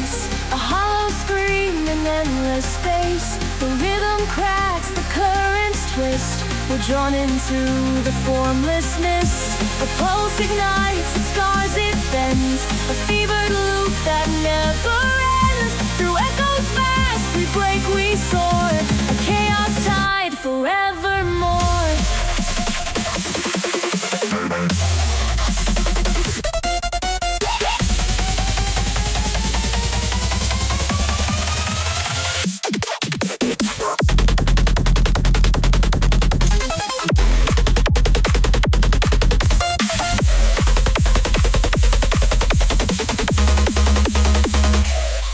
face, a hollow scream in endless space. The rhythm cracks, the currents twist. We're drawn into the formless mist. A pulse ignites, it scars, it bends. A fevered loop that never ends. Through echoes fast, we break, we soar. A chaos tide forevermore.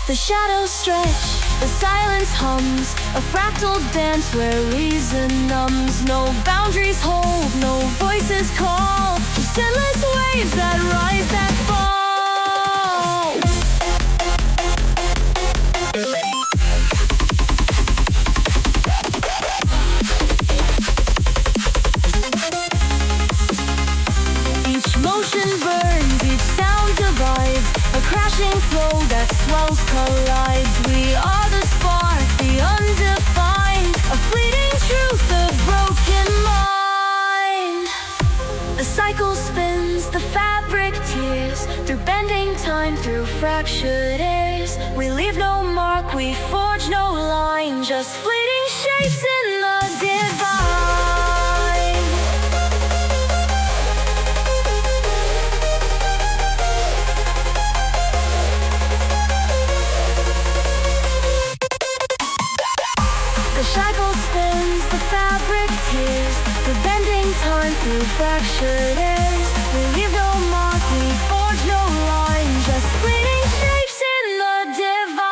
The shadows stretch, the silence hums. A fractal dance where reason numbs. No boundaries hold, no voices call. Just endless waves that rise, that fall. Each motion burns, each sound divides. A crashing flow that swells, collides. We are the spark, the undefined. A fleeting truth, the broken mind. The cycle spins, the fabric tears. Through bending time, through fractured airs. We leave no mark, we forge no line. Just fleeting shapes in the divine. The cycle spins, the fabric tears. The bending time through fractured airs. We leave no mark, we forge no line. Just fleeting shapes in the divine.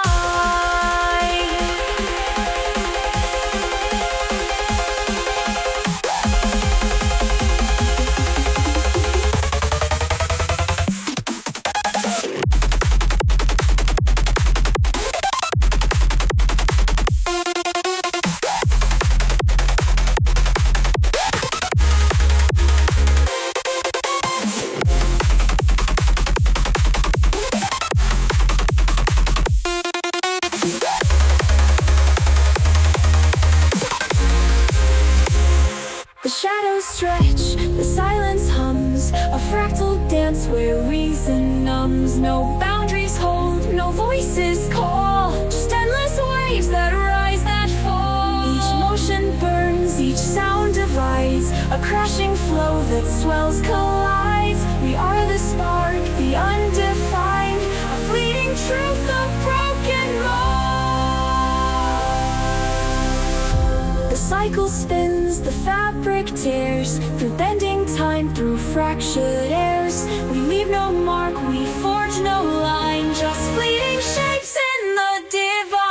The shadows stretch, the silence hums. A fractal dance where reason numbs. No boundaries hold, no voices call. Just endless waves that rise, that fall. Each motion burns, each sound divides. A crashing flow that swells, collides. We are the spark, the undefined. A fleeting truth, the broken mold. The cycle spins, the fabric tears. Through bending time, through fractured airs. We leave no mark, we forge no line. Just fleeting shapes in the divine.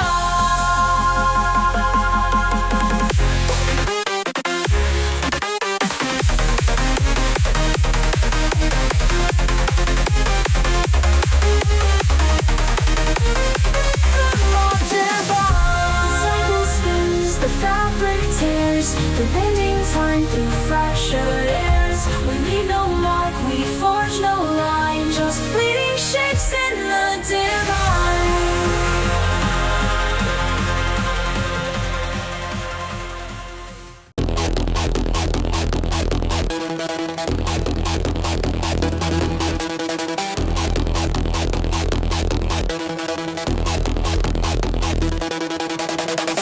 The cycle spins, the fabric tears. Through bending time, through fractured airs. We leave no mark, we forge no line. Just fleeting shapes in the divine.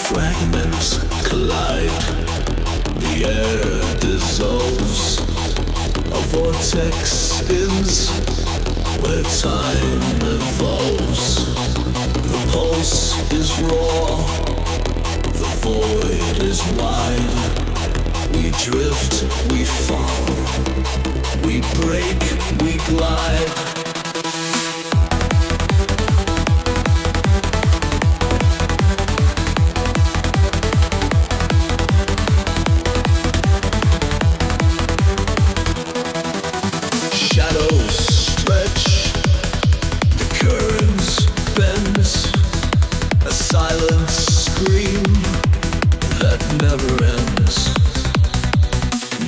Fragments collide, the air dissolves. A vortex spins where time evolves. The pulse is raw, the void is wide. We drift, we fall, we break, we glide. Shadows stretch, the currents bends, a silent scream that never ends.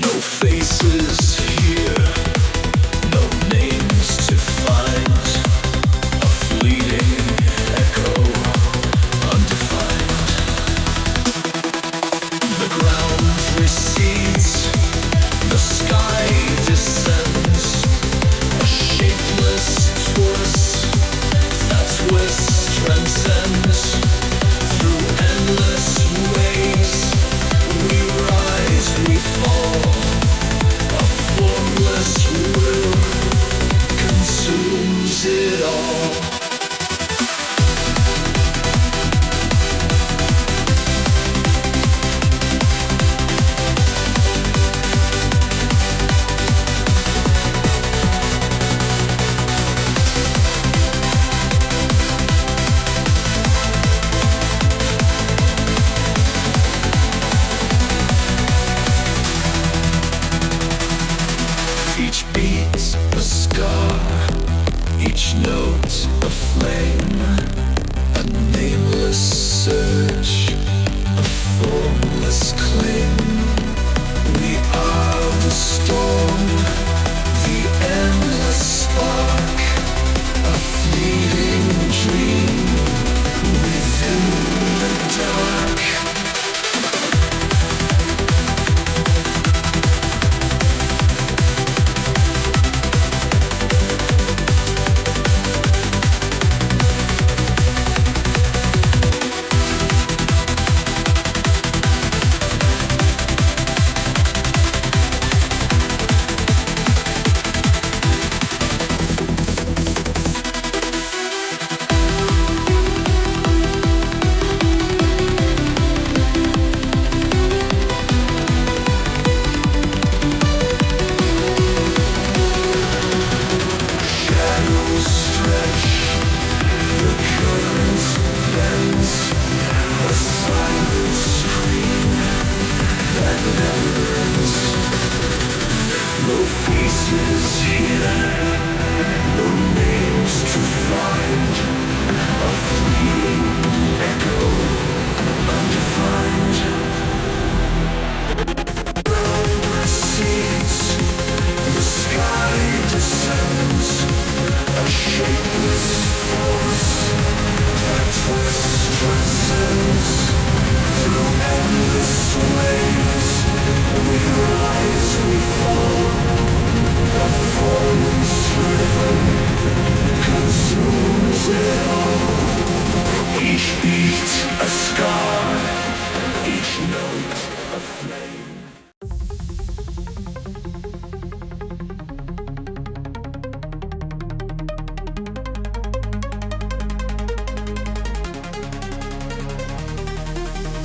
No faces here, no names to find. A fleeting note, a flame, a nameless search, a formless claim. We are the storm, the endless spark, a fleeting dream within the dark.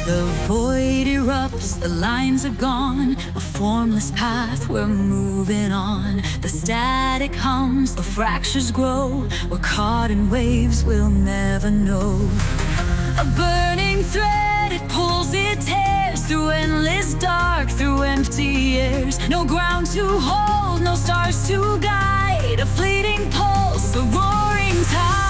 The void erupts, the lines are gone, a formless path, we're moving on. The static hums, the fractures grow, we're caught in waves we'll never know. A burning thread, it pulls, it tears, through endless dark, through empty years. No ground to hold, no stars to guide, a fleeting pulse, a roaring tide.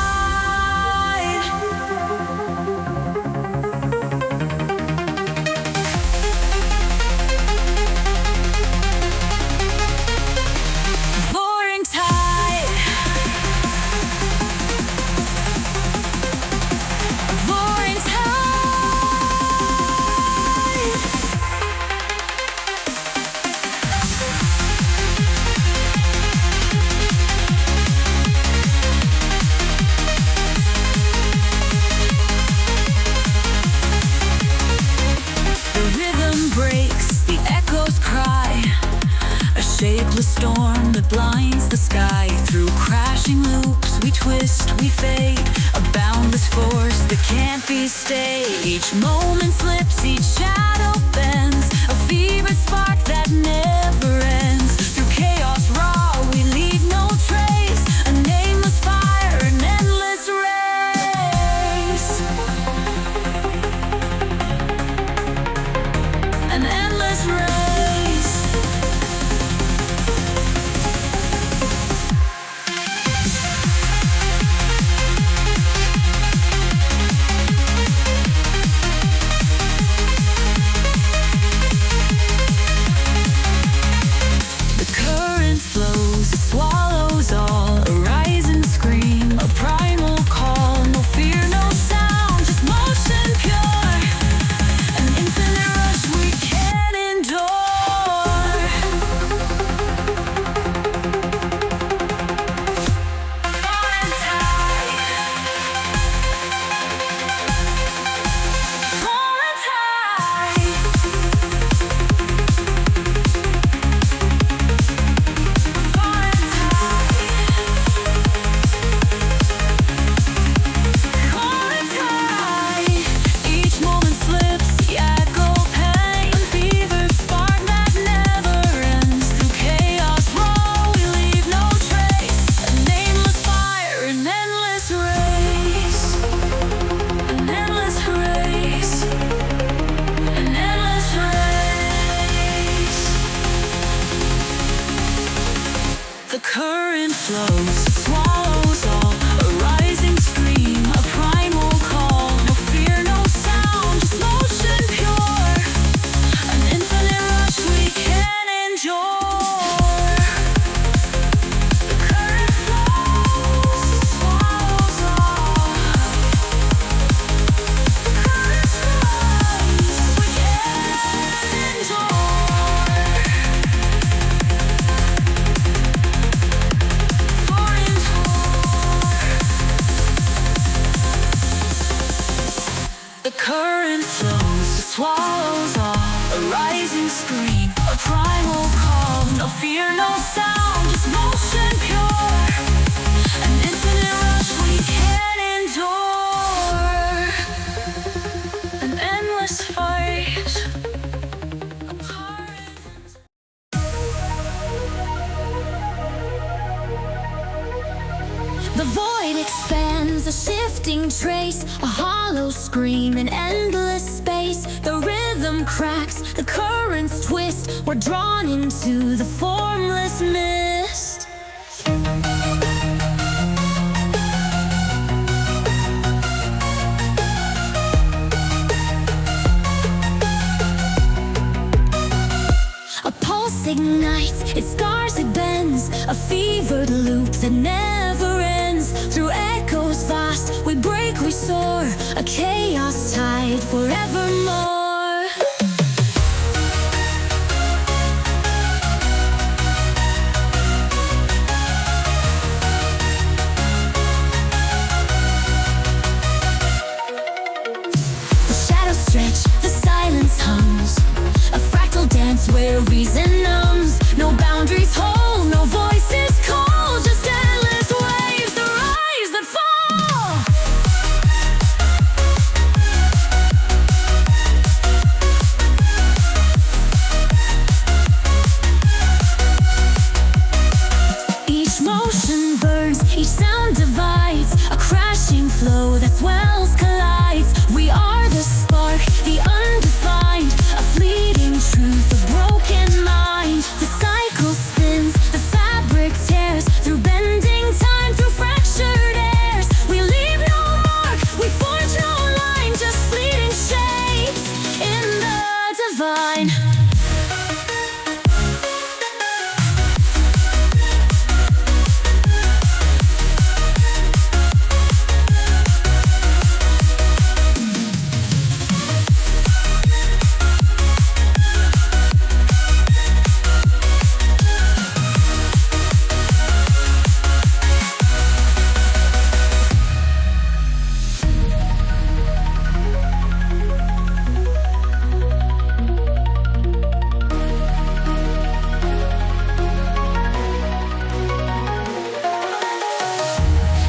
Shapeless storm that blinds the sky. Through crashing loops we twist, we fade. A boundless force that can't be stayed. Each moment slips, each shadow bends. A fevered spark that never ends. Through chaos raw we leave no trace. A nameless fire, an endless race. An endless race. The current flows, swallows all. piercing scream, a primal call. No fear, no sound, just motion pure. An infinite rush we can't endure. An endless fight. A current. The void expands, a shifting trace, a hollow scream in endless space. The rhythm cracks, the currents twist. We're drawn into the formless mist. A pulse ignites, it scars, it bends, a fevered loop that never ends. Through echoes vast, we break, we soar, a chaos tide forevermore. The shadows stretch, the silence hums, a fractal dance where reason numbs. No boundaries hold, no voices call, just endless waves that rise, that fall. Each motion burns, each sound divides, a crashing flow that swells, collides. We are the spark, the undefined, a fleeting truth, a broken mind. The cycle spins, the fabric tears, through bending time, through fractured airs. We leave no mark, we forge no line, just fleeting shapes in the divine.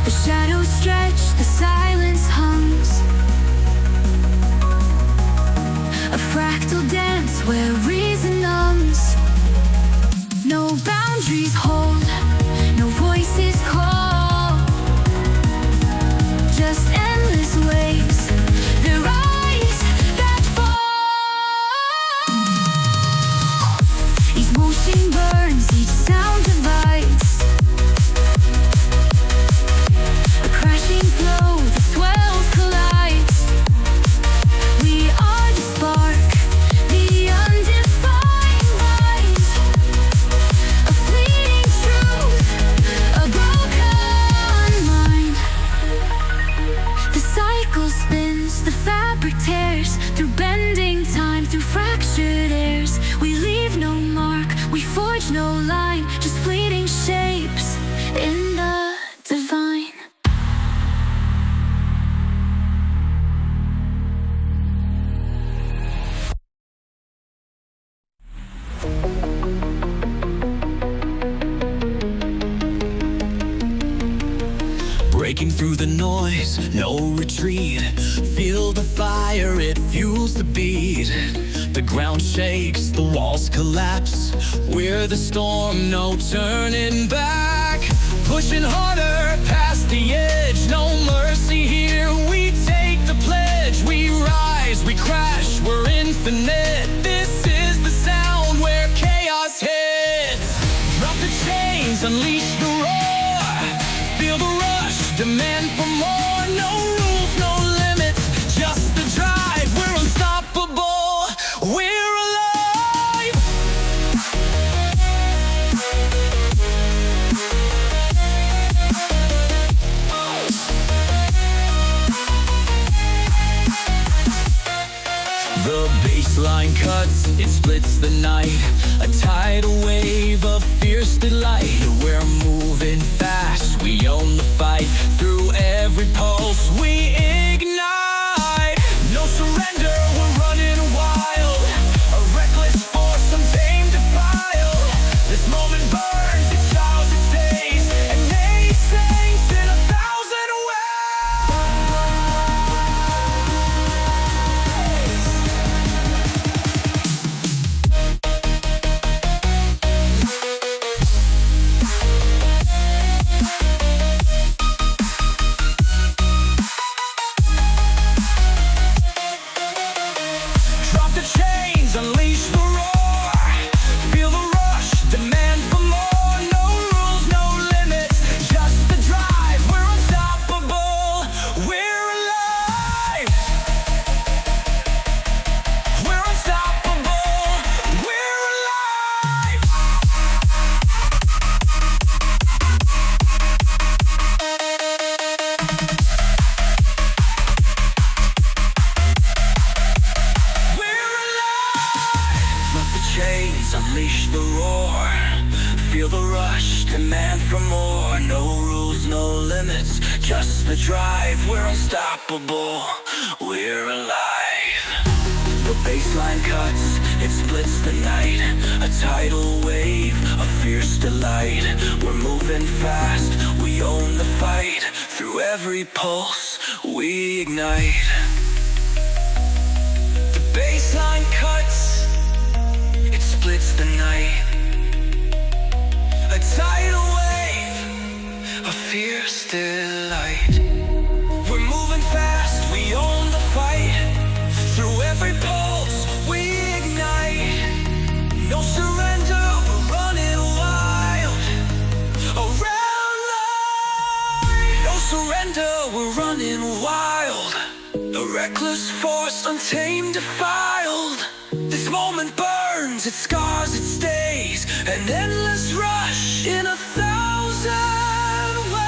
The shadows stretch, the silence hums, a fractal dance where reason numbs. No boundaries hold, no voices call, just endless waves that rise, that fall. Each motion burns, each sound divides, a crashing flow that swells, collides. We are the spark, the undefined mind, a fleeting truth, a broken mind. The cycle spins, the fabric tears, through bending time, through fractured airs. We leave no mark, we forge no line, just fleeting shapes in the divine. Breaking through the noise, no retreat. Feel the fire, it fuels the beat. The ground shakes, the walls collapse. We're the storm, no turning back. Pushing harder, past the edge, no mercy here. We take the pledge, we rise, we crash, we're infinite. This is the sound where chaos hits. Drop the chains, unleash the roar. Feel the rush, demand for more. No rules, no limits, just the drive. We're unstoppable, we're alive. The baseline cuts, it splits the night. A tidal wave of fierce delight. We're moving fast, we own the fight. Through every pulse we ignite. No surrender, we're running wild. A reckless force. unleash the roar. Feel the rush, demand for more. No rules, no limits, just the drive. We're unstoppable, we're alive. The baseline cuts, it splits the night. A tidal wave, a fierce delight. We're moving fast, we own the fight. Through every pulse, we ignite. The baseline cuts, it splits the night. A tidal wave, a fierce delight. We're moving fast, we own the fight. Through every pulse, we ignite. No surrender, we're running wild. Around light. No surrender, we're running wild. A reckless force, untamed, defiled. This moment burns, it scars, it stays. An endless rush in 1,000 ways.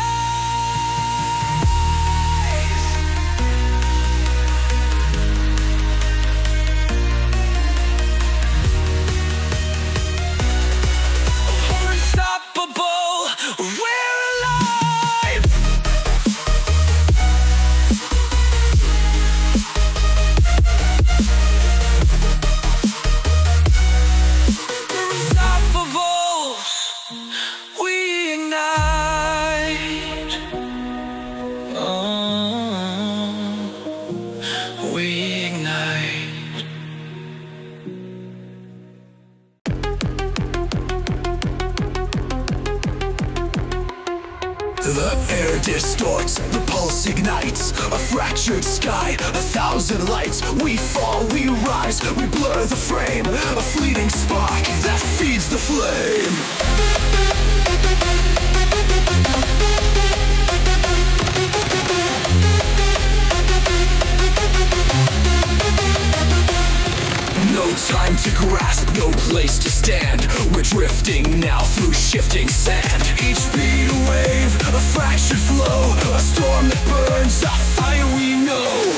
We're unstoppable, we're alive. We're unstoppable, we ignite. Oh, we ignite. The air distorts, the pulse ignites. A fractured sky, 1,000 lights. We fall, we rise, we blur the frame. A fleeting spark that feeds the flame. No time to grasp, no place to stand. We're drifting now through shifting sand. Each beat a wave, a fractured flow. A storm that burns, a fire we know.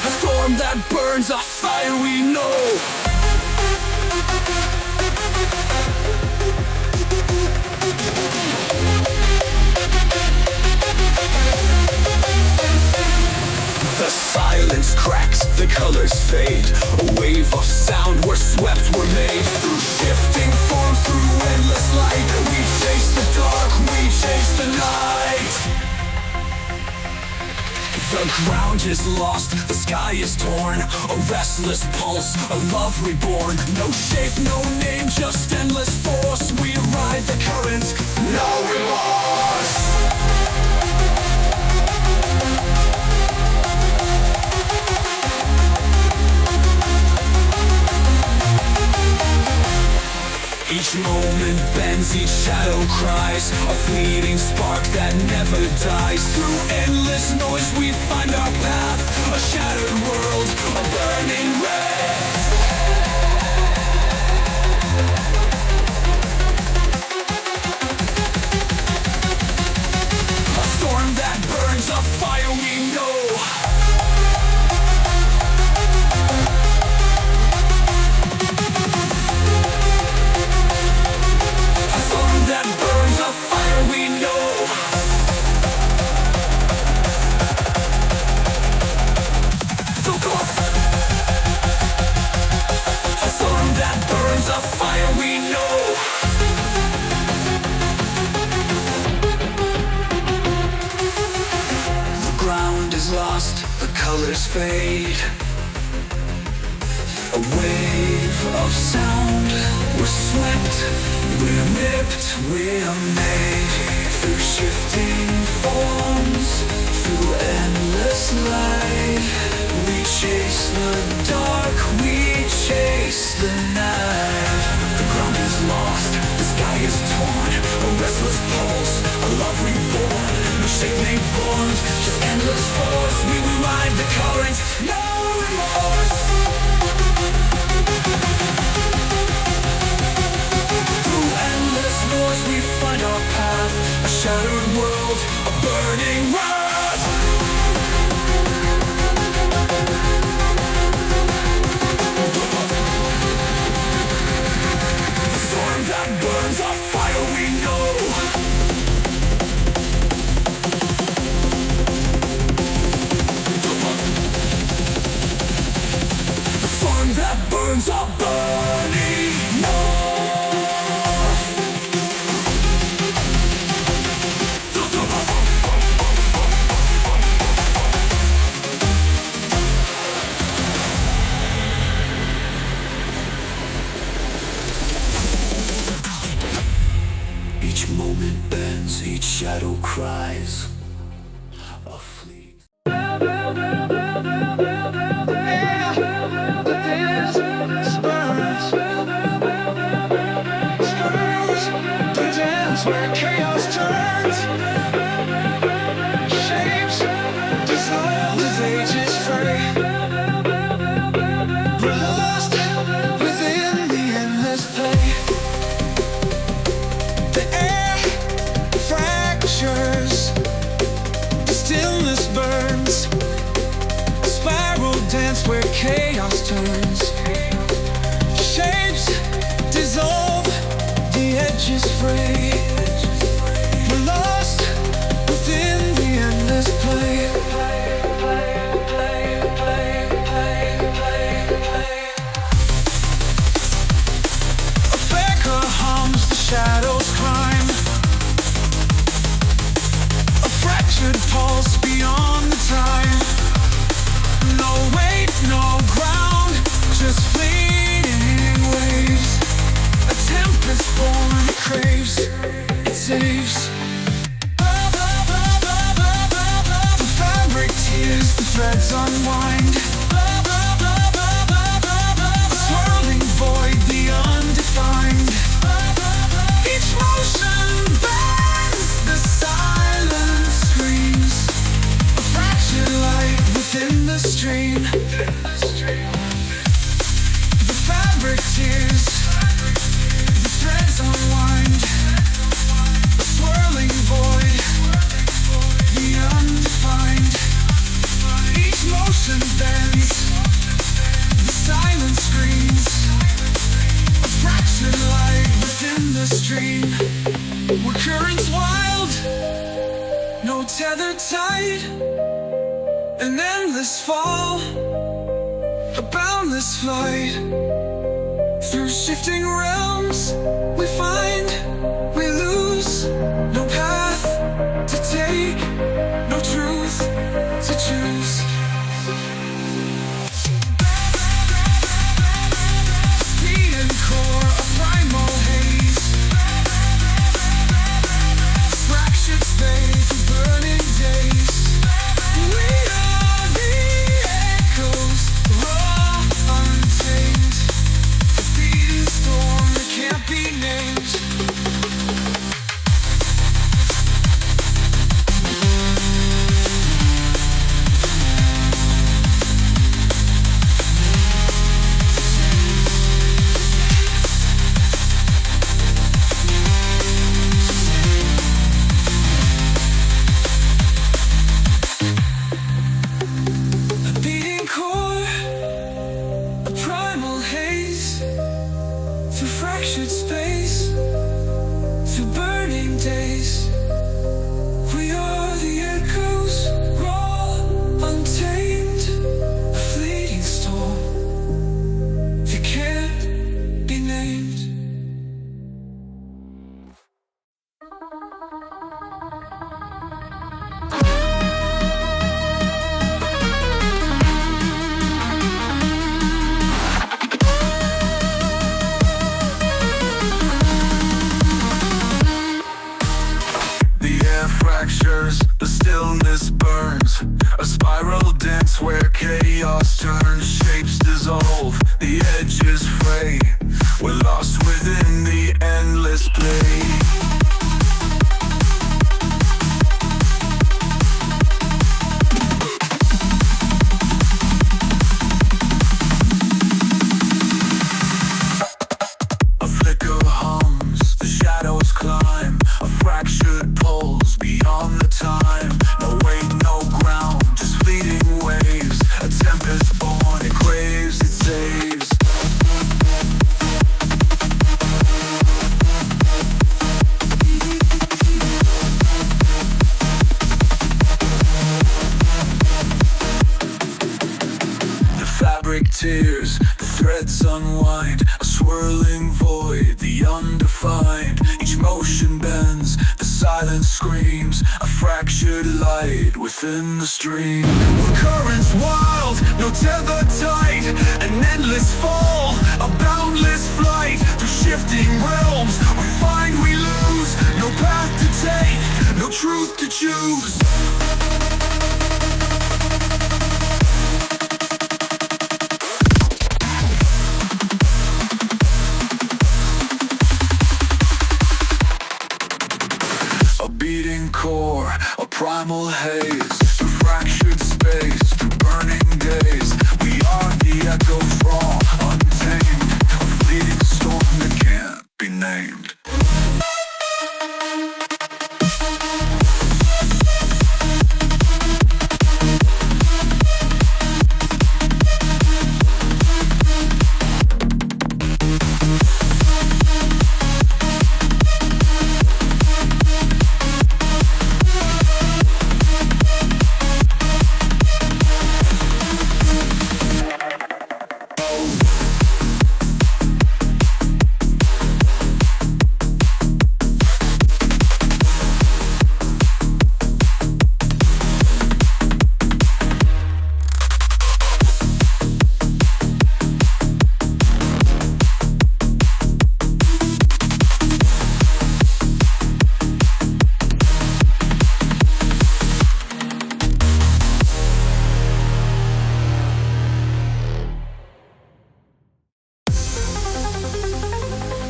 A storm that burns, a fire we know. The silence cracks, the colors fade. A wave of sound, we're swept, we're made. Through shifting forms, through endless light. We chase the dark, we chase the night. The ground is lost, the sky is torn. A restless pulse, a love reborn. No shape, no name, just endless force. We ride the current, no remorse. Each moment bends, each shadow cries. A fleeting spark that never dies. Through endless noise we find our path. A shattered world, a burning red. A storm that burns, a fire we know. That burns, a fire we know. So go on. A storm that burns, a fire we know. The ground is lost, the colors fade. A wave of sound, we're swept, we're nipped, we're made. Through shifting forms, through endless light. We chase the dark, we chase the night. The ground is lost, the sky is torn. A restless pulse, a love reborn. No shape, no forms, just endless force. We ride the current, no remorse. Through endless noise we find our path. A shattered world, a burning world. flames are burning north. Each moment bends, each shadow cries. A fleeting where chaos turns, shapes dissolve as ages fray. We're lost within the endless play. The air fractures, the stillness burns, a spiral dance where chaos turns. Shapes dissolve, the edges fray. We're lost within the endless play. A flicker hums, the shadows climb. A fractured pulse beyond the time. No weight, no ground, just fleeting waves. A tempest born, it craves, it saves. The fabric tears, the threads unwind. A swirling void, the undefined. Each motion bends, the silence screams. A fractured light within the stream. The fabric tears, the threads unwind. A swirling void, the undefined. Each motion bends, the silence screams. A fractured light within the stream. Where currents wild, no tethered tide. An endless fall, a boundless flight. Through shifting realms, we find, we lose. No path to take, no truth to choose. Speed and core, a primal haze. Fractured space, burning days. We are the echoes, raw, untamed. Defeating storm that can't be named. A beating core, a primal haze. Through fractured space, through burning days. We are the echoes, raw, untamed. A fleeting storm that can't be named. The air fractures, the stillness burns. A spiral dance where chaos turns. Shapes dissolve, the edges fray. We're lost within the endless play. A flicker hums, the shadows climb. A fractured pulse beyond the time. No weight, no ground, just fleeting waves. A tempest born, it craves, it saves. The fabric tears, the threads unwind, a swirling void, the undefined. Each motion bends, the silence screams, a fractured light within the stream. Currents wild, no tether tight, an endless fall, a boundless flight. Through shifting realms, we find we lose. No path to take, no truth to choose. A beating core, a primal haze, through fractured space, through burning days. We are the echoes raw, untamed, a fleeting storm that can't be named.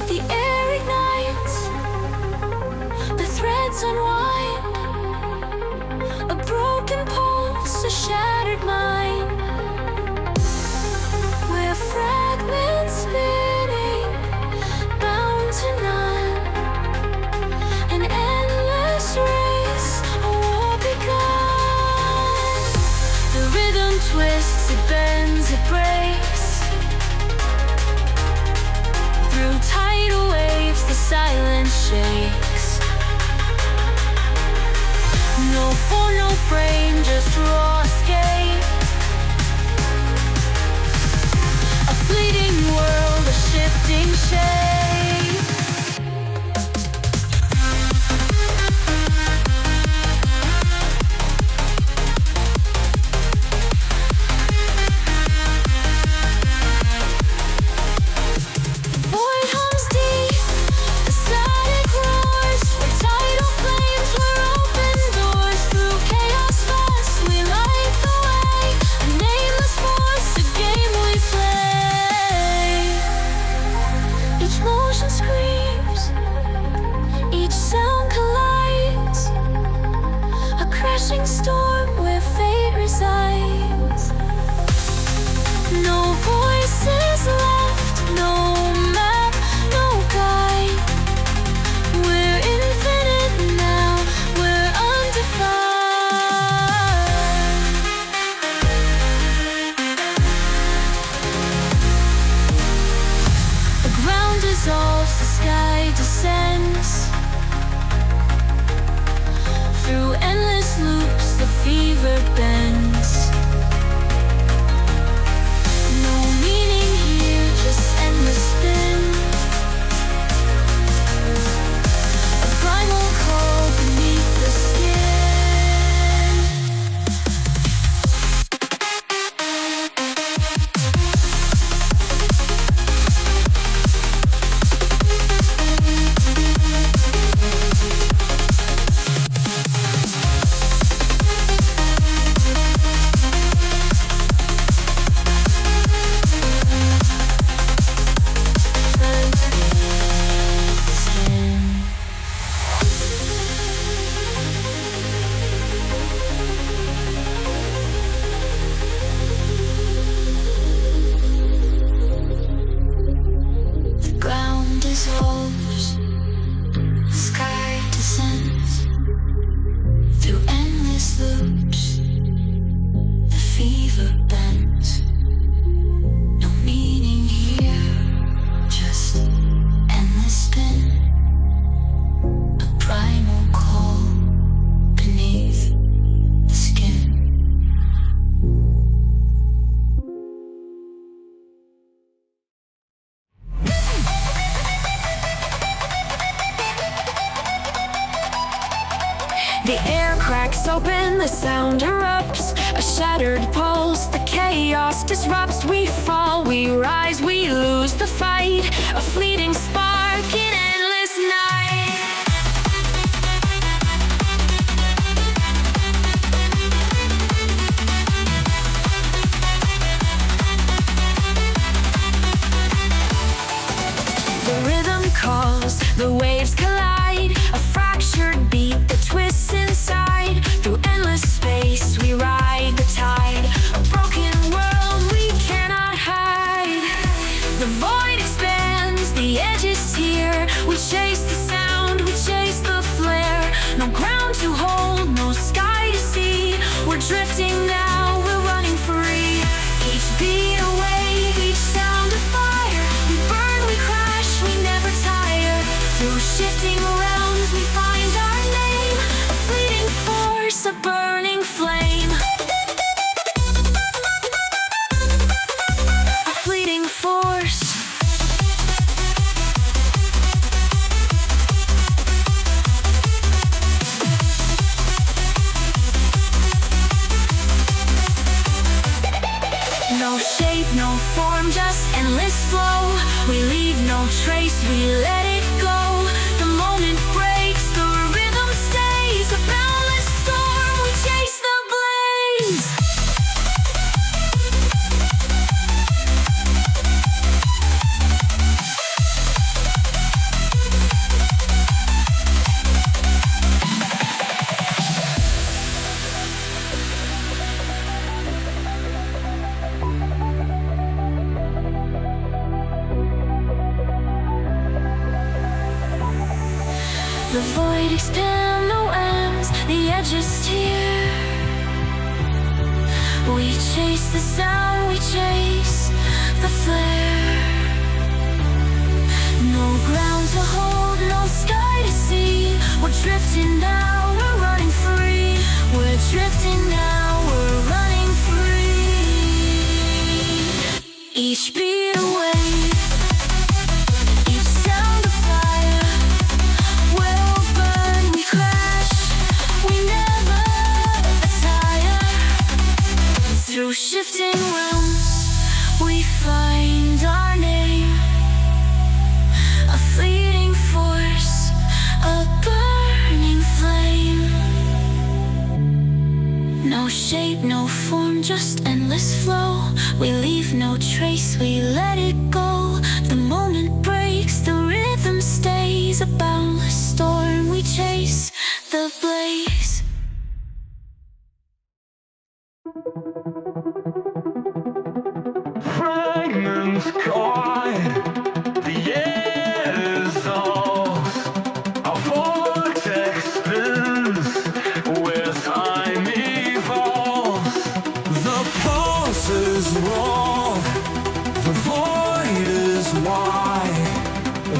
The air ignites, the threads unwind, a broken pulse, a shattered mind. We're fragments spinning, bound to none. An endless race, a war begun. The rhythm twists, it bends, it breaks. Through tidal waves, the silence shakes. No form, no frame, just raw escape. A fleeting world, a shifting shape. Void hums deep, the static roars. We're tidal flames, we're open doors. Through chaos fast, we light the way. A nameless force, a game we play. Each motion screams, each sound collides. A crashing storm where fate resides. No voices left, no map, no guide. We're infinite now, we're undefined. The ground dissolves, the sky descends. Through endless loops, the fever bends. No meaning here, just endless spin. A primal call beneath the skin. the sound erupts, a shattered pulse, the chaos disrupts. We fall, we rise, we lose the fight, a fleeting spark in endless night. The rhythm calls, the waves collide, a fractured beat that twists inside. Through endless space we ride the tide, a broken world we cannot hide. The void expands, the edge is here. We chase the sound, we chase the flare. No ground to hold, no sky to see. We're drifting now, we're running free. Each beat a wave, each sound a fire. We burn, we crash, we never tire. Through shifting realms we find our name, a fleeting force, a burning flame. A fleeting force. No shape, no form, just endless flow. We leave no trace, we let it go. The moment breaks, the rhythm stays. A boundless storm, we chase the blaze. The void expands, no ends, the edge is here. We chase the sound, we chase the flare. No ground to hold, no sky to see. We're drifting now, we're running free. We're drifting now, we're running free. Each beat a wave, each sound a fire. We'll burn, we crash, we never tire. Through shifting realms, we find our name, a fleeting force, a burning flame. No shape, no form, just endless flow. We leave no trace, we let it go. The moment breaks, the rhythm stays. A boundless storm, we chase the blaze. Fragments caught, the air dissolves. Our vortex spins where time evolves. The pulses roar, the void is wide.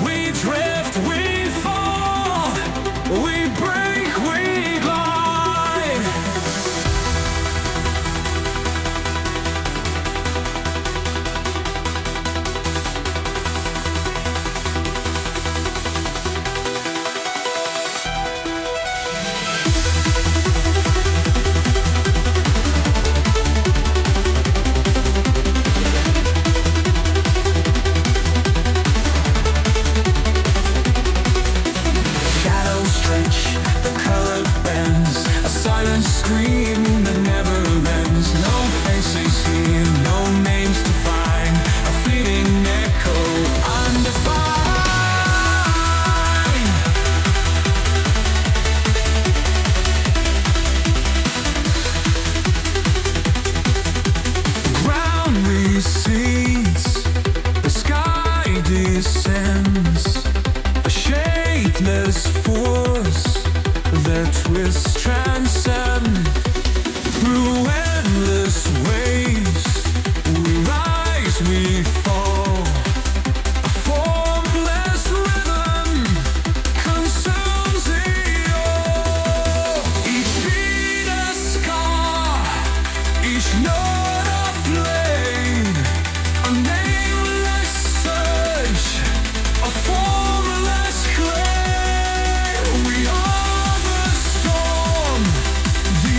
We drift, we fall, we break, we glide. Shadows stretch, the color bends, a silent scream that never ends. No faces here, no names to find, a fleeting echo undefined. The ground recedes, the sky descends, a shapeless force that twists transcend. Through endless waves, we rise, we fall. A formless rhythm consumes the all. Each beat a scar, each note a flame, a nameless surge, a formless clay. We are the storm, the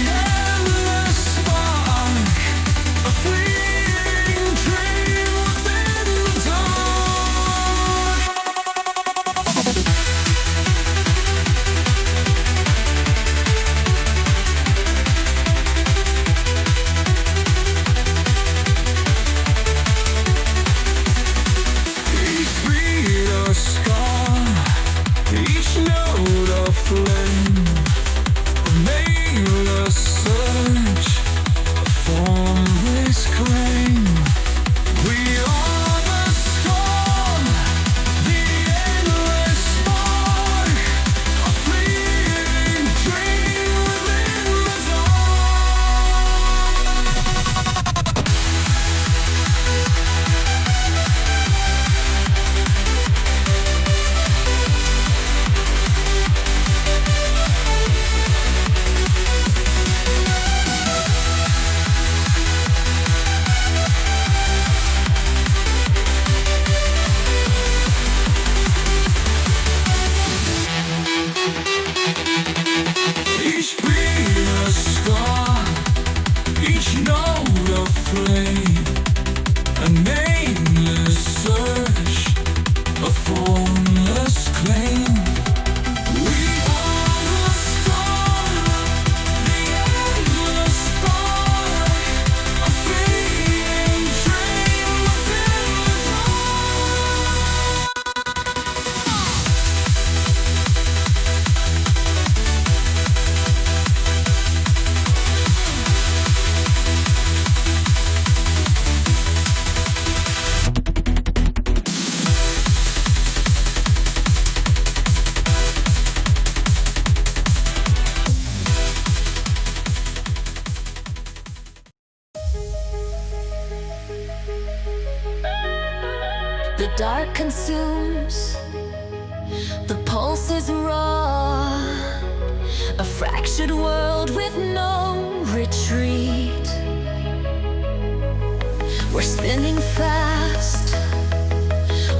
dark consumes. The pulse is raw, a fractured world with no retreat. We're spinning fast,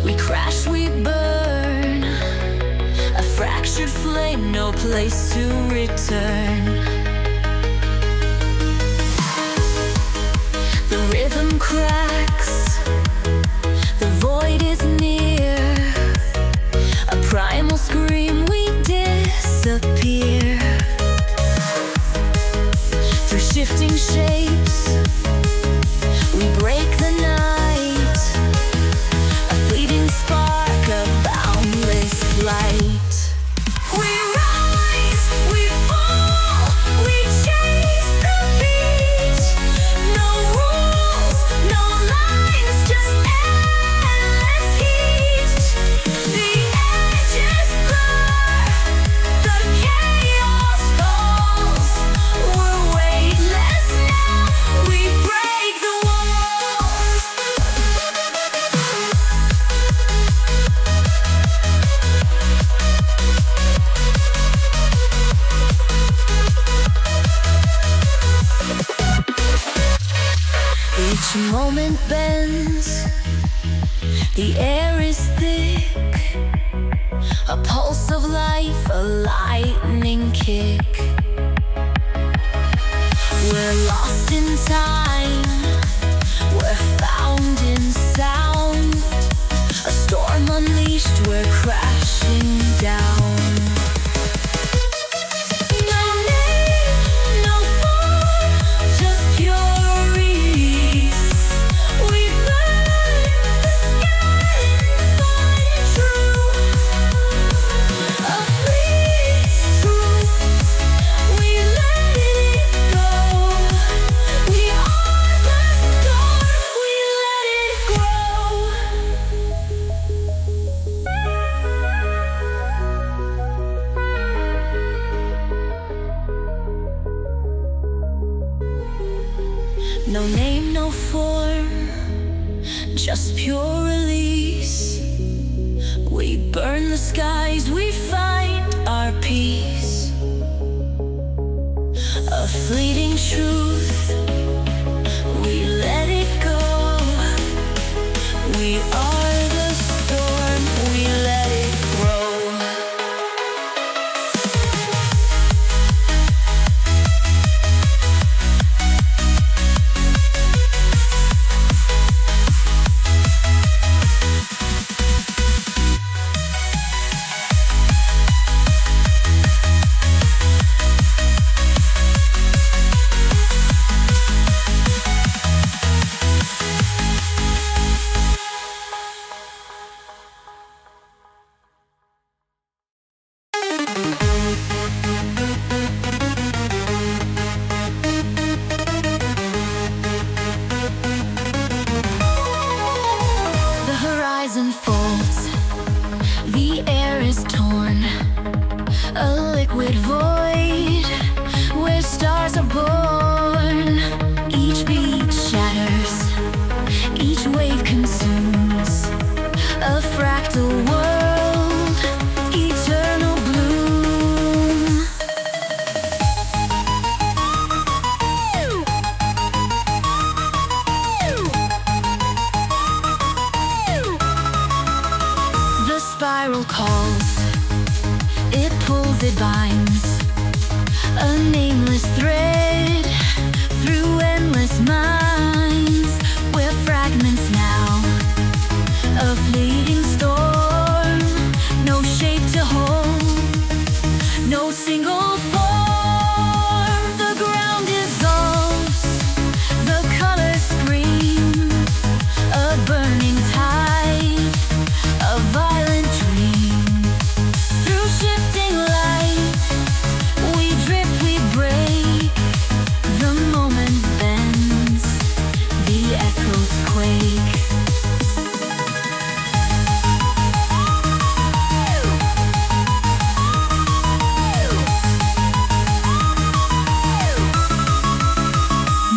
we crash, we burn. A fractured flame, no place to return. The rhythm cracks, the void is near. A primal scream, we disappear. Through shifting shapes, we break the night. A fleeting spark, a boundless flight. We rise, we fall, we chase the beat. No rules, no lines, just endless heat. The edges blur, the chaos falls. We're weightless now, we break the walls. Each moment bends, the air is thick. A pulse of life, a lightning kick. We're lost in time, we're found in sound. A storm unleashed, we're crashing down. No name, no form, just pure release. We burn the sky and find true. A fleet's truth, we let it go. We are the storm, we let it grow. No name, no form, just pure release. We burn the skies, we find our peace. A fleeting truth, we let it go. We are the storm, we let it grow. The horizon folds, the air is torn. A liquid void where stars are born. Each beat shatters, each wave consumes. A fractal world, eternal bloom. The spiral calls, it pulls, it binds. A nameless thread through endless minds. We're fragments now, a fleeting storm. No shape to hold, no single form. The ground dissolves, the colors scream. A burning tide, a violent dream. Through shifting light, we drift, we break. The moment bends, the echoes quake.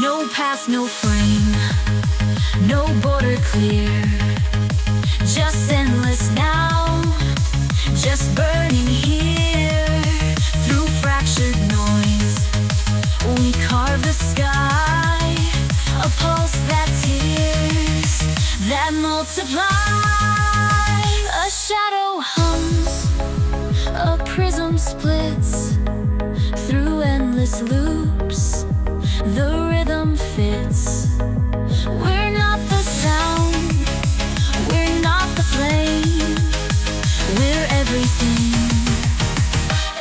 No past, no frame, no border clear. just endless now, just burning here. Through fractured noise, we carve the sky, a pulse that tears, that multiplies. A shadow hums, a prism splits through endless loops, the rhythm fits. We're not the sound, we're not the flame, we're everything,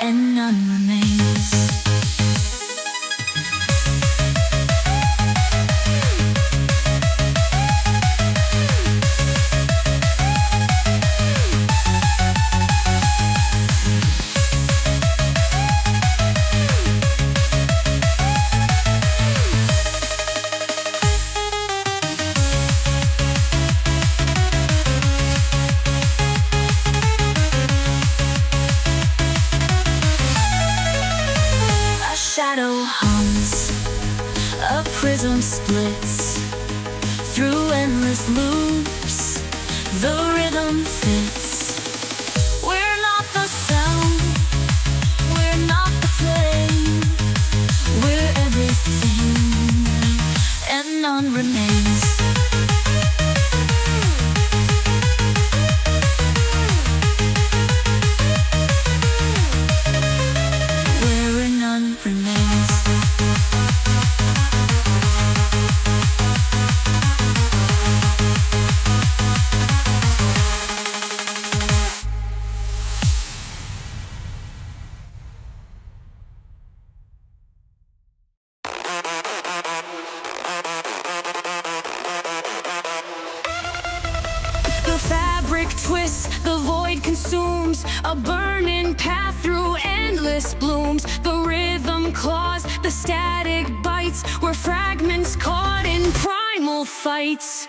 and none remains. Shadow hums, a prism splits through endless loops, the rhythm fits. We're not the sound, we're not the flame, we're everything, and none remains. Where none remains. The fabric twists, the void consumes, a burning path through endless blooms. The rhythm claws, the static bites, we're fragments caught in primal fights.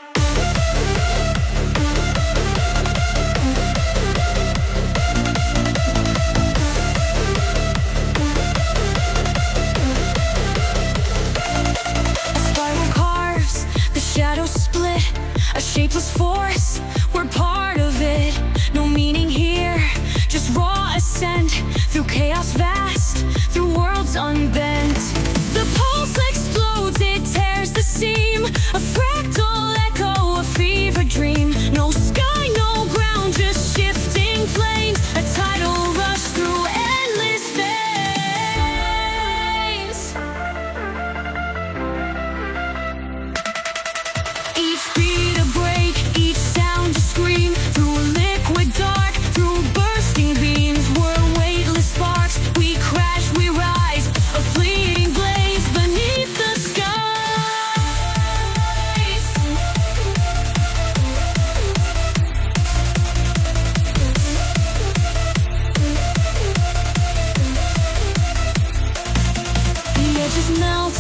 A spiral carves, the shadows split, a shapeless force, we're part of it. No meaning here, just raw ascent through chaos vast, through worlds unbent. The pulse explodes, it tears the seam, a fractal echo, a fever dream. No sky, no ground, just shifting planes, a tidal rush through endless veins. Each beat a break, each sound a scream, through liquid dark, through bursting beams. We're weightless sparks, we crash, we rise, a fleeting blaze beneath the skies. The edges melt,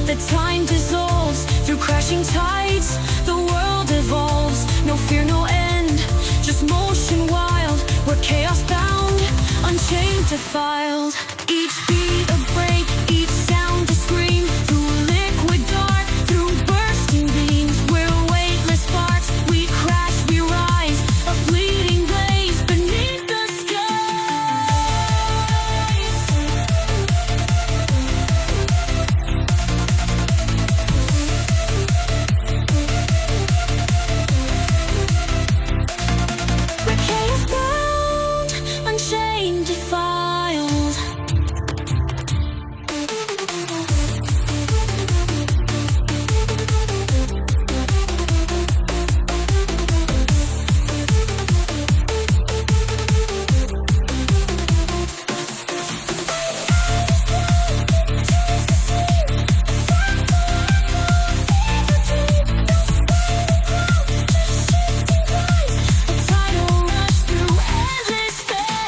the time dissolves, through crashing tides, the world evolves. No fear, no end, just motion wild, we're chaos bound, unchained, defiled. Each beat a break, each sound a scream, through liquid dark, through bursting beams. We're weightless sparks, we crash, we rise, a fleeting blaze beneath the skies. We're chaos bound, unchained, defiled. A tidal rush through endless space.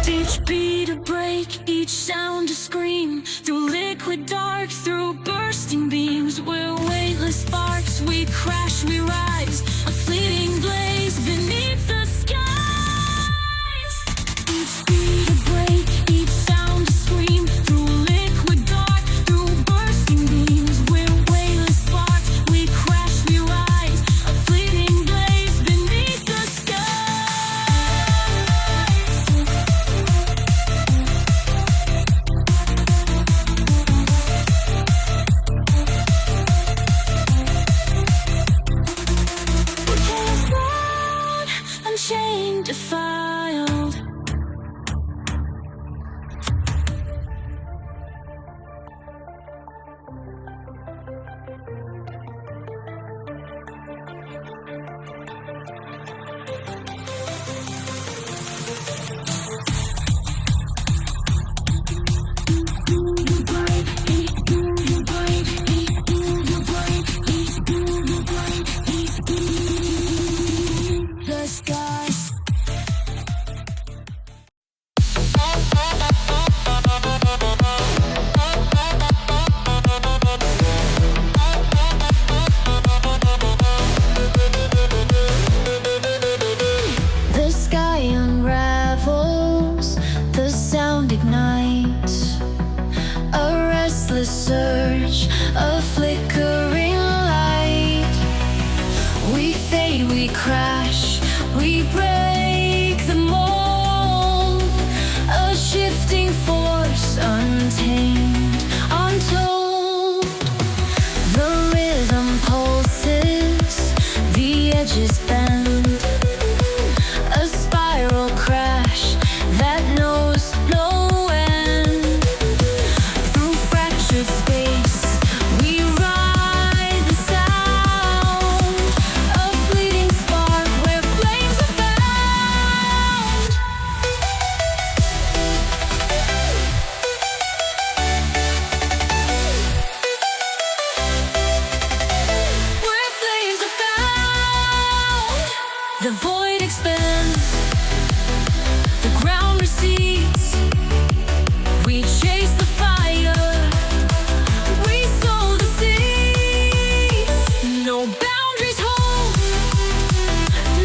Each beat a break, each sound a scream, through liquid dark, through bursting beams. We're weightless sparks, we crash, we rise, a fleeting blaze beneath the skies. Each beat a break, each sound a scream, through liquid dark, through bursting beams. crash, we break the mold. A shifting force, untamed, untold. The rhythm pulses, the edges bend. A spiral crash that knows no end. Through fractured space, we ride the sound. A fleeting spark where flames are found. Where flames are found. The void expands, the ground recedes. We chase the fire, we sow the seeds. No boundaries hold,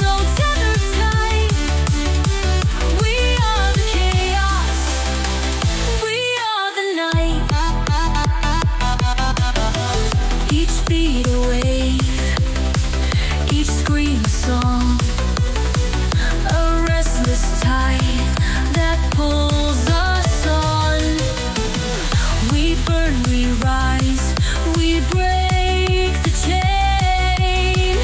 no tether tight. We are the chaos, we are the night. Each beat a wave, each scream a song. A restless tide that pulls us on. We burn, we rise, we break the chain.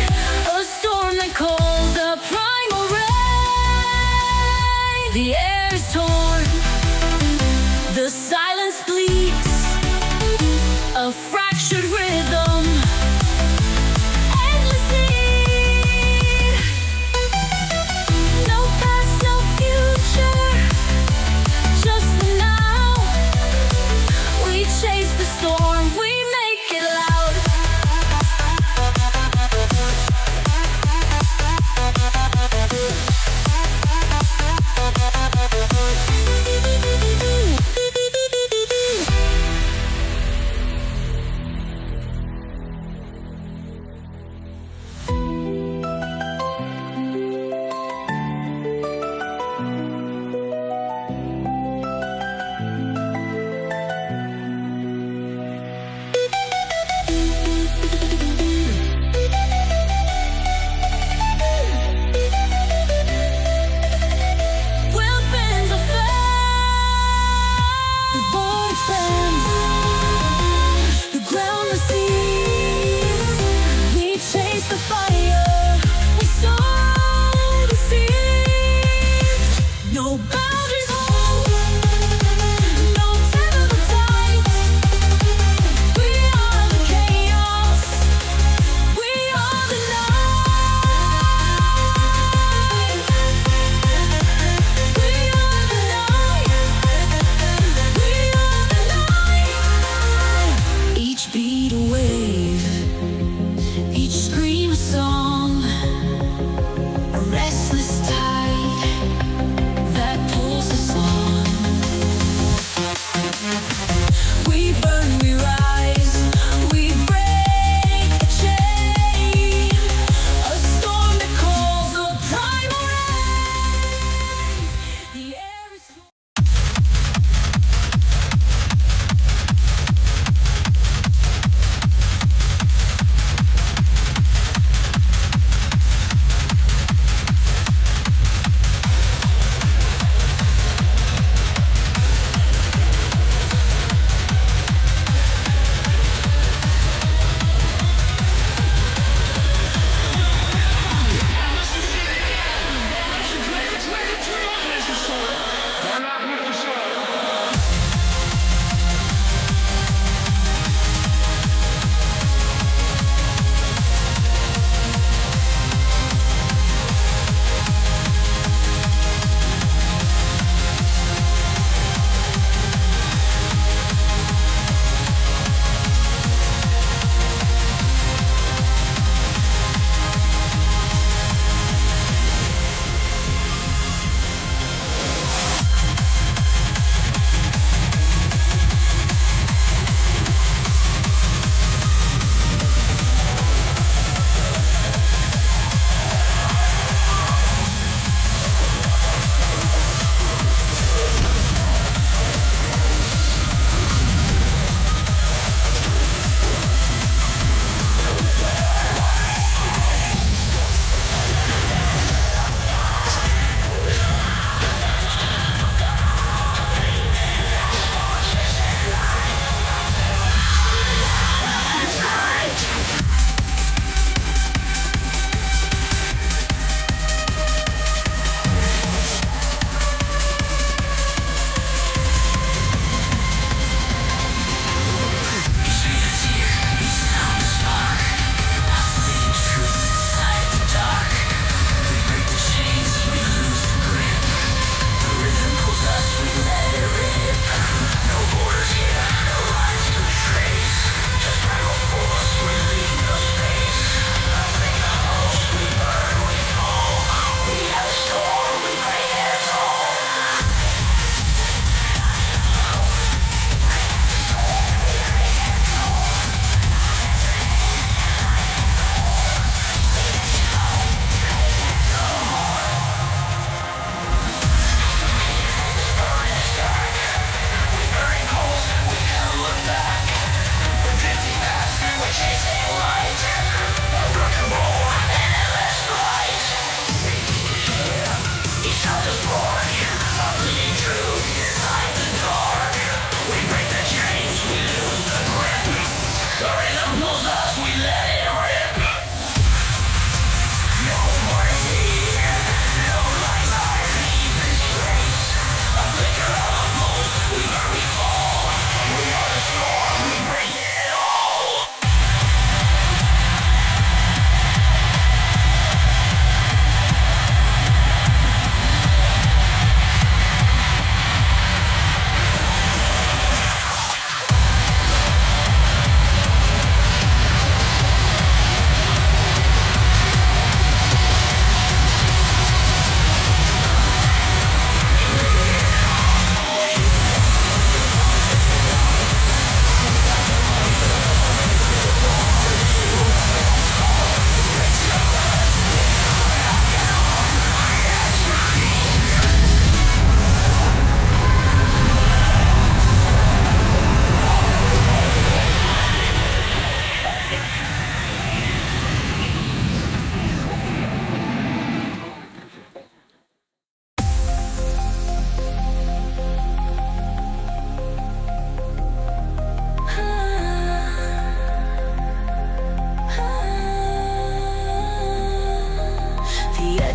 A storm that calls a primal rain. The air is torn, the silence bleeds. A fractured rhythm, endless need. No past, no future, just the now. We chase the storm, we make it loud.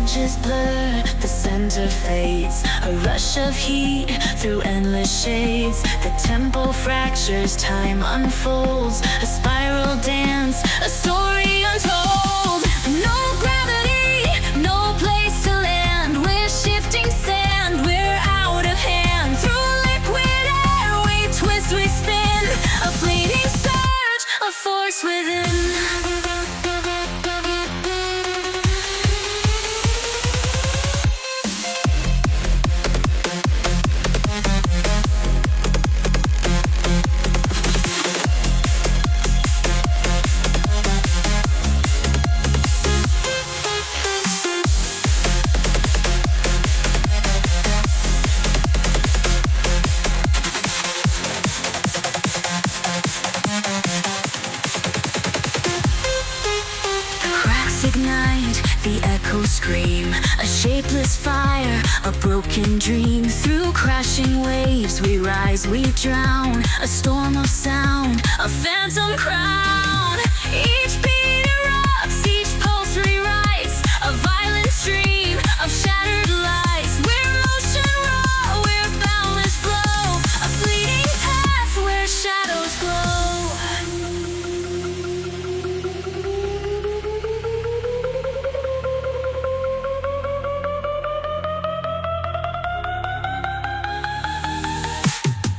edges blur, the center fades. A rush of heat through endless shades. The tempo fractures, time unfolds. A spiral dance, a story untold. No gravity, no place to land. We're shifting sand, we're out of hand. Through liquid air, we twist, we spin. A fleeting surge, a force within. Ignite, the echoes scream. A shapeless fire, a broken dream. Through crashing waves, we rise, we drown. A storm of sound, a phantom crown. Each beat erupts, each pulse rewrites. A violent stream of shattered lights. We're motion raw, we're boundless flow. A fleeting path where shadows glow.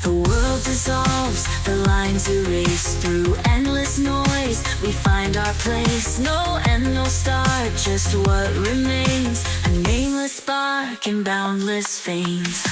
The world dissolves, the lines erase. Through endless noise, we find our place. No end, no start, just what remains. A nameless spark in boundless veins.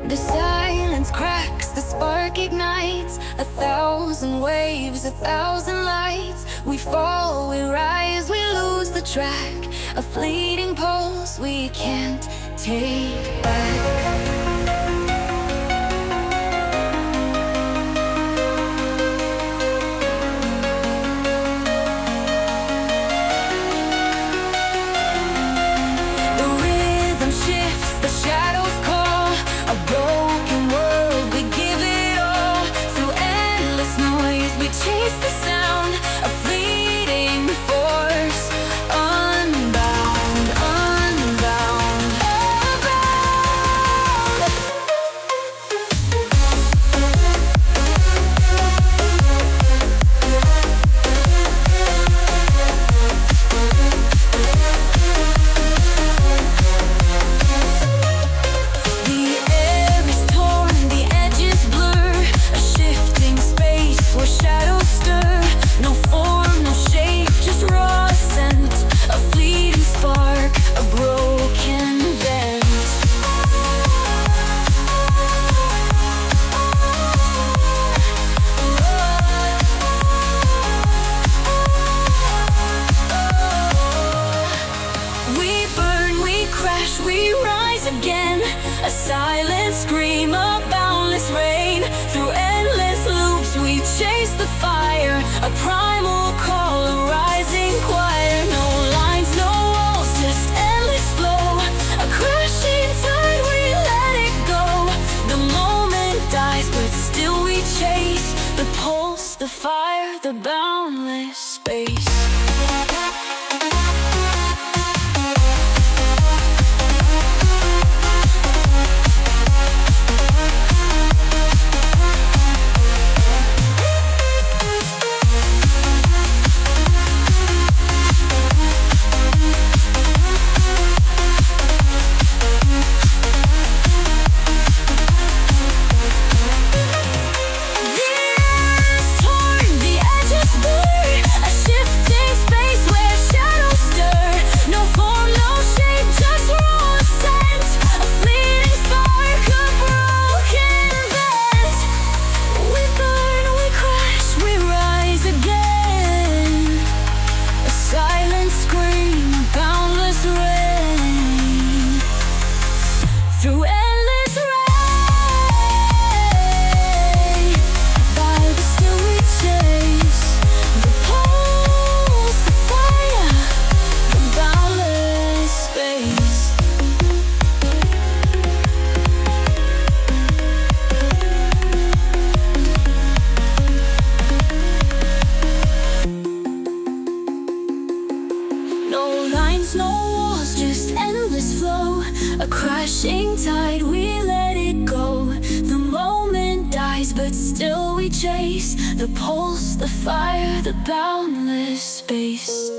The silence cracks, the spark ignites. 1,000 waves, 1,000 lights. We fall, we rise, we lose the track. A fleeting pulse we can't take back. The rhythm shifts, the shadows call. A broken world, we give it all. Through endless noise, we chase the sound. A fleeting force, unbound. A primal call, a rising choir. No lines, no walls, just endless flow. A crashing tide, we let it go. The moment dies, but still we chase the pulse, the fire, the boundless space. No walls, just endless flow. A crashing tide, we let it go. The moment dies, but still we chase the pulse, the fire, the boundless space.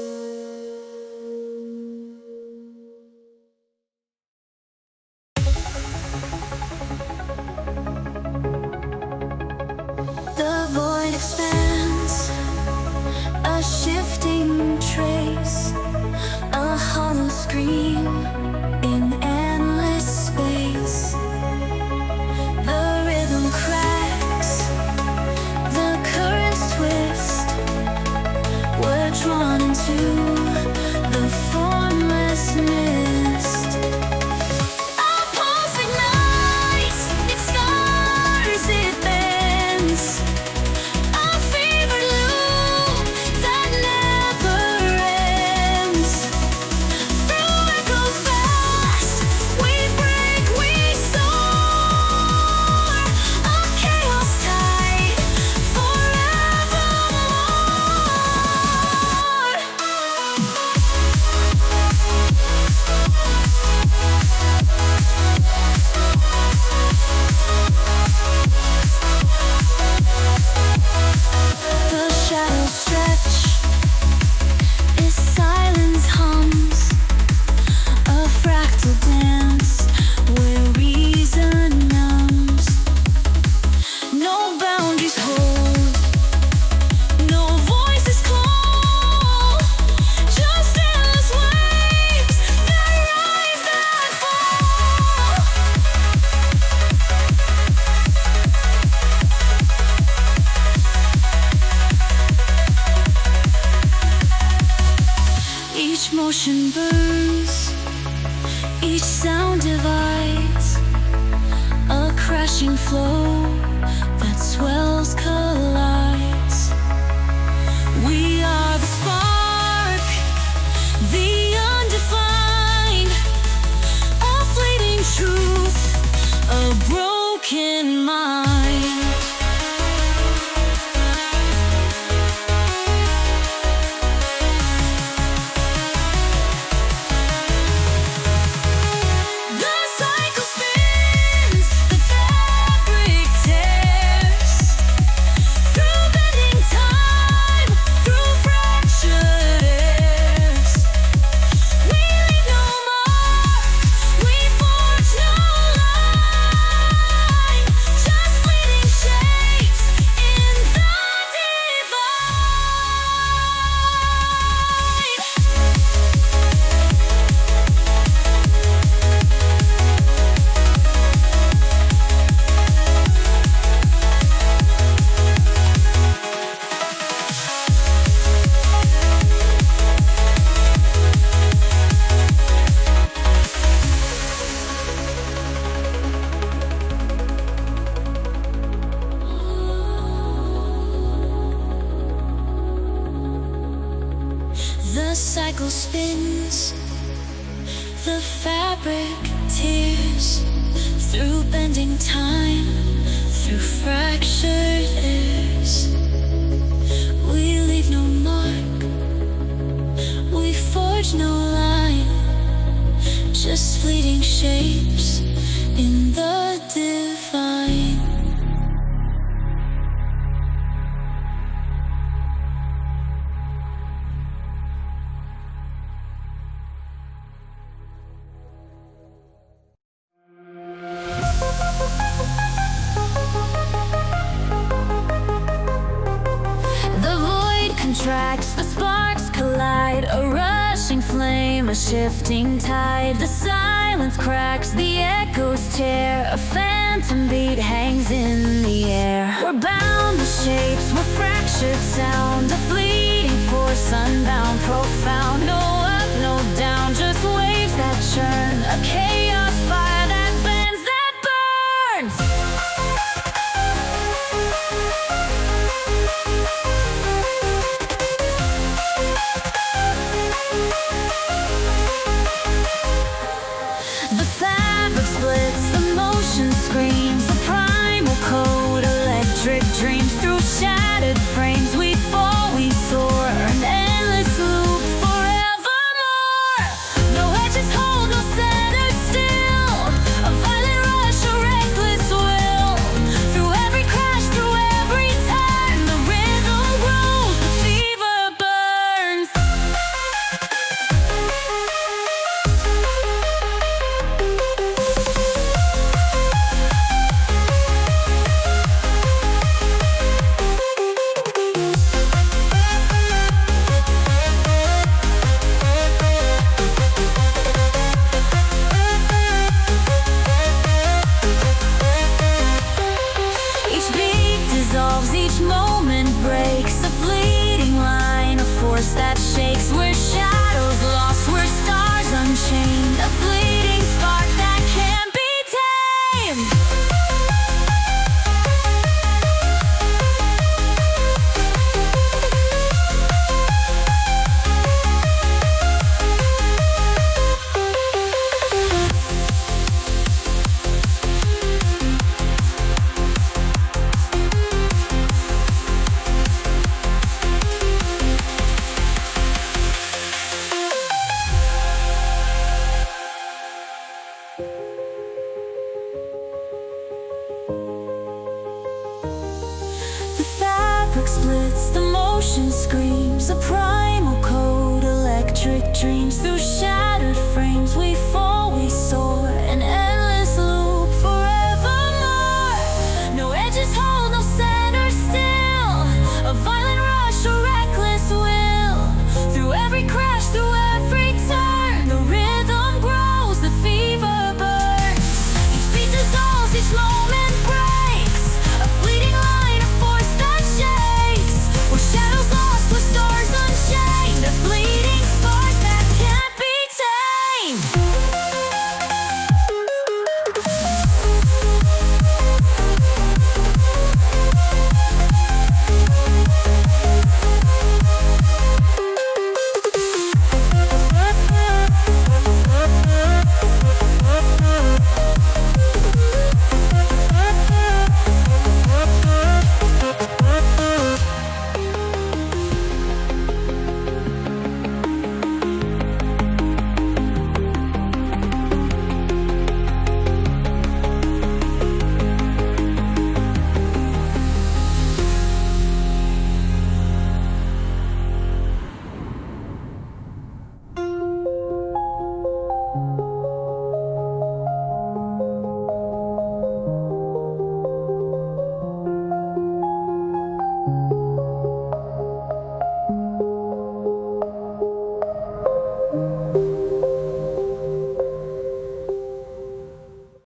The void expands, a shifting trace, a hollow scream in endless space. The rhythm cracks, the currents twist. We're drawn into the formless mist. Our pulse ignites, it scars, it bends. Our favorite loop that never ends. Through echoes vast, we break, we soar. A chaos tide, forevermore. The shadows stretch, its silence hums, a fractal dance where reason numbs. No boundaries hold, no voices call, just endless waves that rise, that fall. Each motion burns, each sound divides, a crashing flow that swells, collides. We are the spark, the undefined, a fleeting truth, a broken mind. The cycle spins, the fabric cycle spins, the fabric tears through bending time, through fractured ears. We leave no mark, we forge no line, just fleeting shapes in the divine. The void contracts, the sparks collide, a rushing flame, a shifting tide. The silence cracks, the echoes tear, a phantom beat hangs in the air. We're bound with shapes, we're fractured sound, a fleeting force unbound, profound. No up, no down, just waves that churn, a chaos fire that bends, that burns. The fabric splits, the motion screams, the primal code, electric dreams. Through shattered frames we fall, we soar, an endless loop forevermore. No edges hold, no center still, a violent rush, a reckless will. Through every crash, through every turn, the rhythm grows, the fever burns. Each beat dissolves, each moment breaks, a fleeting line, a force that shakes. We're shadows lost, we're stars unchained, a fleeting spark that can't be tamed. The fabric splits, the motion screams, a primal code, electric dreams. Through